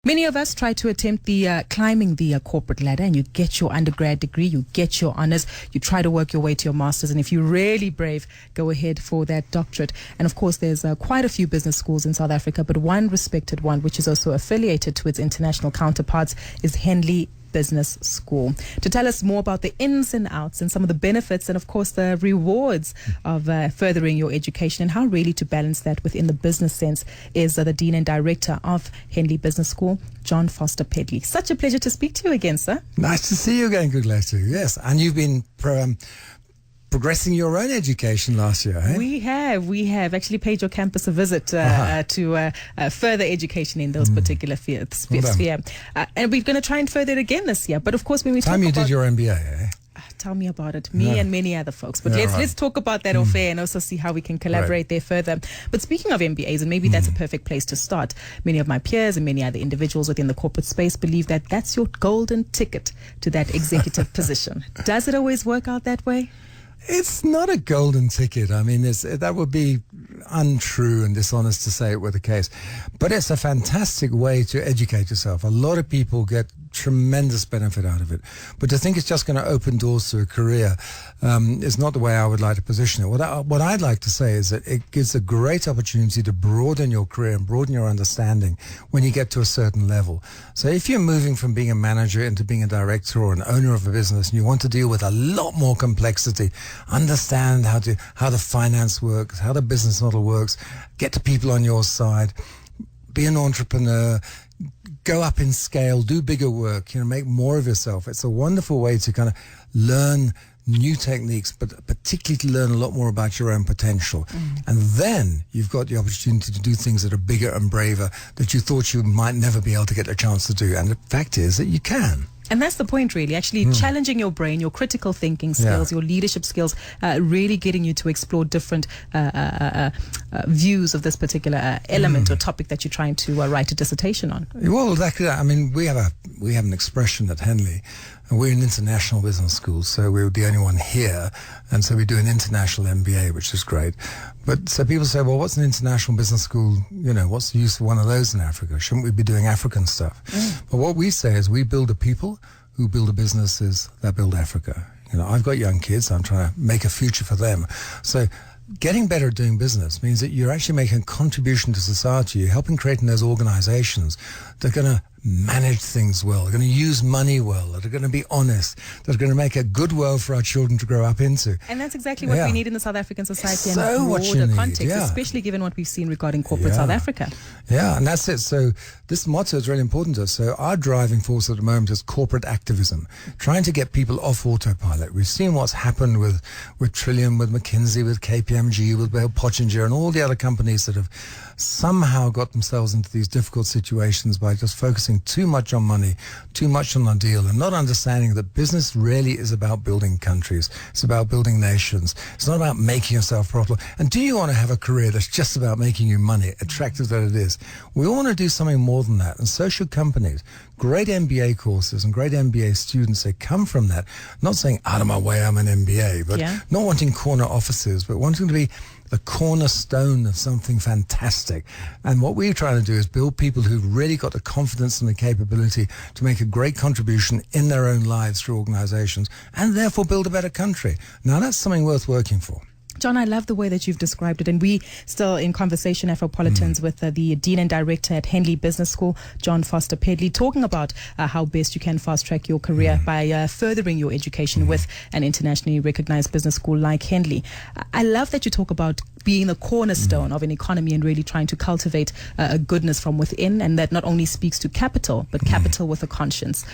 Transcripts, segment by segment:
Many of us try to attempt the climbing the corporate ladder, and you get your undergrad degree, you get your honors, you try to work your way to your masters, and if you're really brave, go ahead for that doctorate. And of course, there's quite a few business schools in South Africa, but one respected one, which is also affiliated to its international counterparts, is Henley Business School. To tell us more about the ins and outs and some of the benefits and of course the rewards of furthering your education and how really to balance that within the business sense is the Dean and Director of Henley Business School, Jon Foster-Pedley. Such a pleasure to speak to you again, sir. Nice to see you again, Gugu Cele. Yes, and you've been progressing your own education last year, eh? We have actually paid your campus a visit to further education in those particular sphere. And we're going to try and further it again this year. But of course, when we Time you did your MBA, eh? Tell me about it. Me and many other folks. But let's talk about that off air and also see how we can collaborate there further. But speaking of MBAs, and maybe that's a perfect place to start, many of my peers and many other individuals within the corporate space believe that that's your golden ticket to that executive position. Does it always work out that way? It's not a golden ticket. I mean, that would be untrue and dishonest to say it were the case. But it's a fantastic way to educate yourself. A lot of people get tremendous benefit out of it. But to think it's just going to open doors to a career is not the way I would like to position it. What I'd like to say is that it gives a great opportunity to broaden your career and broaden your understanding when you get to a certain level. So if you're moving from being a manager into being a director or an owner of a business and you want to deal with a lot more complexity, understand how the finance works, how the business model works, get the people on your side, be an entrepreneur, go up in scale, do bigger work, make more of yourself. It's a wonderful way to kind of learn new techniques, but particularly to learn a lot more about your own potential. And then you've got the opportunity to do things that are bigger and braver that you thought you might never be able to get a chance to do. And the fact is that you can. And that's the point, really, actually challenging your brain, your critical thinking skills, your leadership skills, really getting you to explore different views of this particular element or topic that you're trying to write a dissertation on. Well, exactly that. I mean, we have an expression at Henley. And we're an international business school, so we're the only one here. And so we do an international MBA, which is great. But so people say, well, what's an international business school? What's the use of one of those in Africa? Shouldn't we be doing African stuff? But what we say is we build the people who build the businesses that build Africa. I've got young kids. I'm trying to make a future for them. So getting better at doing business means that you're actually making a contribution to society. You're helping creating those organizations that are going to manage things well, they're going to use money well, that are going to be honest, that are going to make a good world for our children to grow up into. And that's exactly what we need in the South African society in a broader context, especially given what we've seen regarding corporate South Africa. Yeah, and that's it. So this motto is really important to us. So our driving force at the moment is corporate activism, trying to get people off autopilot. We've seen what's happened with Trillium, with McKinsey, with KPMG, with Bell Pottinger, and all the other companies that have somehow got themselves into these difficult situations by just focusing too much on money, too much on a deal, and not understanding that business really is about building countries. It's about building nations. It's not about making yourself profitable. And do you want to have a career that's just about making you money, attractive that it is? We all want to do something more than that, and so should companies. Great MBA courses and great MBA students, they come from that. Not saying, out of my way, I'm an MBA, but not wanting corner offices, but wanting to be the cornerstone of something fantastic. And what we're trying to do is build people who've really got the confidence and the capability to make a great contribution in their own lives through organizations and therefore build a better country. Now, that's something worth working for. Jon, I love the way that you've described it, and we still in conversation, Afropolitans, with the Dean and Director at Henley Business School, Jon Foster-Pedley, talking about how best you can fast-track your career by furthering your education with an internationally recognized business school like Henley. I love that you talk about being the cornerstone of an economy and really trying to cultivate a goodness from within, and that not only speaks to capital, but capital with a conscience.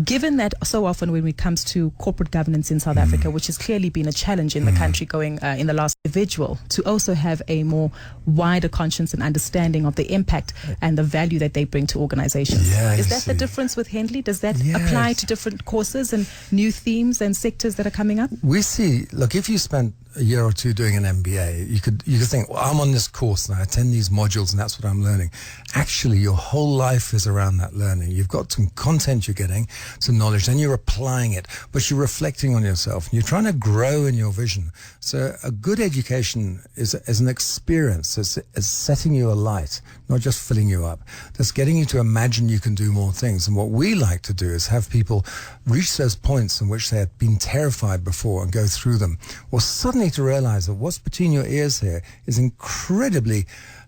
Given that so often when it comes to corporate governance in South Africa, which has clearly been a challenge in the country going in the last individual, to also have a more wider conscience and understanding of the impact and the value that they bring to organizations. Is that the difference with Henley? Does that apply to different courses and new themes and sectors that are coming up? We see, look, if you spent a year or two doing an MBA, you could think, well, I'm on this course and I attend these modules and that's what I'm learning. Actually, your whole life is around that learning. You've got some content you're getting, some knowledge, then you're applying it, but you're reflecting on yourself and you're trying to grow in your vision. So a good education is an experience. It's setting you alight, not just filling you up. That's getting you to imagine you can do more things. And what we like to do is have people reach those points in which they had been terrified before and go through them, or suddenly to realize that what's between your ears here is incredibly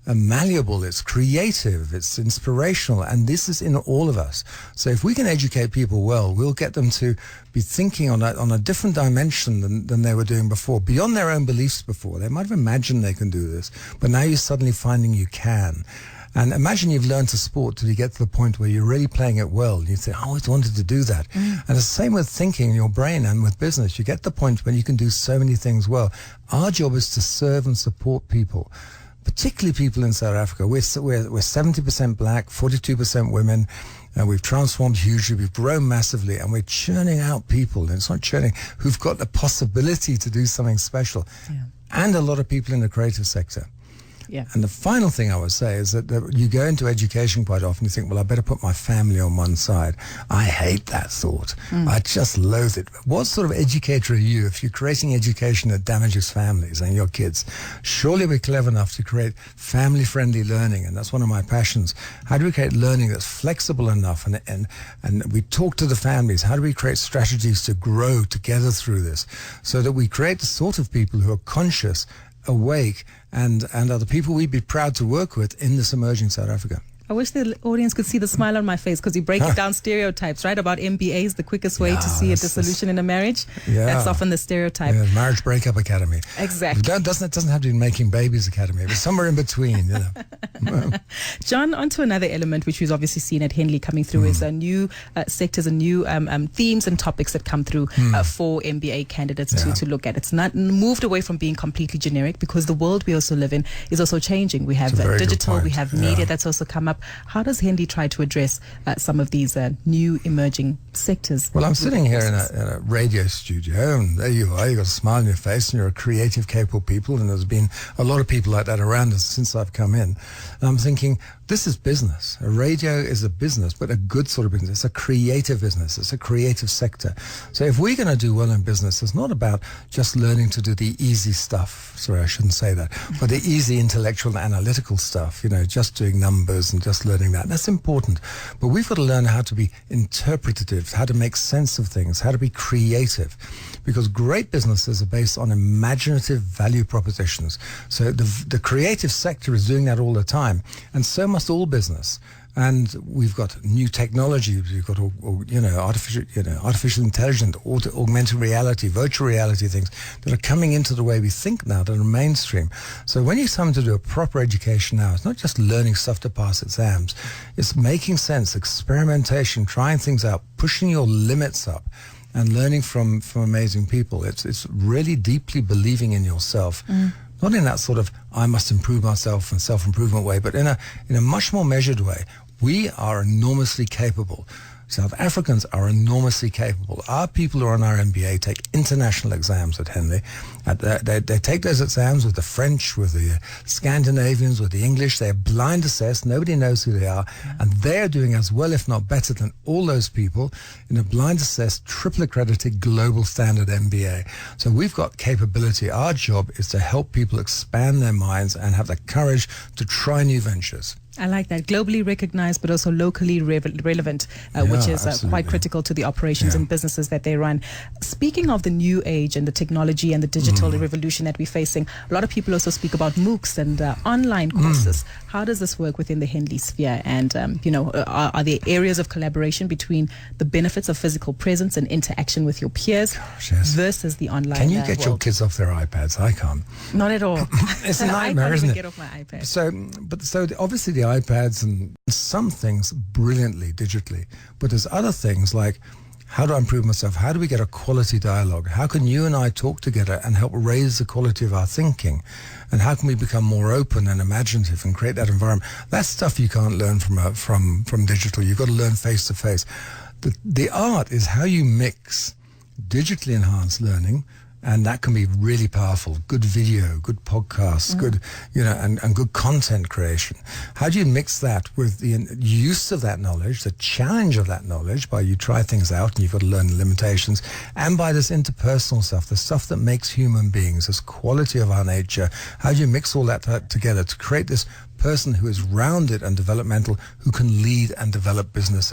malleable, it's creative, it's inspirational, and this is in all of us. So if we can educate people well, we'll get them to be thinking on a different dimension than they were doing before, beyond their own beliefs before. They might have imagined they can do this, but now you're suddenly finding you can. And imagine you've learned a sport till you get to the point where you're really playing it well. And you say, I always wanted to do that. And the same with thinking in your brain and with business. You get to the point when you can do so many things well. Our job is to serve and support people, particularly people in South Africa. We're 70% black, 42% women. We've transformed hugely. We've grown massively, and we're churning out people. And it's not churning, who've got the possibility to do something special. Yeah. And a lot of people in the creative sector. Yeah. And the final thing I would say is that you go into education quite often, you think, well, I better put my family on one side. I hate that thought. I just loathe it. What sort of educator are you if you're creating education that damages families and your kids? Surely we're clever enough to create family-friendly learning, and that's one of my passions. How do we create learning that's flexible enough? And we talk to the families. How do we create strategies to grow together through this so that we create the sort of people who are conscious, awake, and are the people we'd be proud to work with in this emerging South Africa. I wish the audience could see the smile on my face, because you break it down stereotypes, right? About MBAs, the quickest way to see a dissolution in a marriage. Yeah. That's often the stereotype. Yeah, Marriage Breakup Academy. Exactly. It doesn't have to be Making Babies Academy, but somewhere in between, you know. John, onto another element which we've obviously seen at Henley coming through is new sectors and new themes and topics that come through for MBA candidates to look at. It's not moved away from being completely generic, because the world we also live in is also changing. We have digital, we have media that's also come up. How does Henley try to address some of these new emerging sectors? Well, I'm sitting here in a radio studio, and there you are. You've got a smile on your face, and you're a creative, capable people, and there's been a lot of people like that around us since I've come in. And I'm thinking, this is business. A radio is a business, but a good sort of business. It's a creative business. It's a creative sector. So if we're going to do well in business, it's not about just learning to do the easy stuff. Sorry, I shouldn't say that. But the easy intellectual and analytical stuff, you know, just doing numbers and just learning that. That's important. But we've got to learn how to be interpretative, how to make sense of things, how to be creative. Because great businesses are based on imaginative value propositions. So the creative sector is doing that all the time. And so must all business. And we've got new technology. We've got artificial intelligence, augmented reality, virtual reality things that are coming into the way we think now, that are mainstream. So when you come to do a proper education now, it's not just learning stuff to pass exams. It's making sense, experimentation, trying things out, pushing your limits up, and learning from amazing people. It's really deeply believing in yourself. Not in that sort of I must improve myself and self-improvement way, but in a much more measured way. We are enormously capable. South Africans are enormously capable. Our people who are on our MBA take international exams at Henley. They take those exams with the French, with the Scandinavians, with the English. They're blind assessed. Nobody knows who they are. And they're doing as well, if not better, than all those people in a blind assessed, triple accredited global standard MBA. So we've got capability. Our job is to help people expand their minds and have the courage to try new ventures. I like that. Globally recognized, but also locally relevant, which is quite critical to the operations and businesses that they run. Speaking of the new age and the technology and the digital revolution that we're facing, a lot of people also speak about MOOCs and online courses. How does this work within the Henley sphere? And, are there areas of collaboration between the benefits of physical presence and interaction with your peers versus the online Can you get world? your kids off their iPads? I can't. Not at all. It's a nightmare, isn't it? Get off my iPad. So obviously the iPads and some things brilliantly digitally, but there's other things like, how do I improve myself? How do we get a quality dialogue? How can you and I talk together and help raise the quality of our thinking? And how can we become more open and imaginative and create that environment? That's stuff you can't learn from digital. You've got to learn face to face. The art is how you mix digitally enhanced learning And that can be really powerful. Good video, good podcasts, good, and good content creation. How do you mix that with the use of that knowledge, the challenge of that knowledge, by you try things out and you've got to learn the limitations, and by this interpersonal stuff, the stuff that makes human beings, this quality of our nature? How do you mix all that together to create this person who is rounded and developmental, who can lead and develop businesses?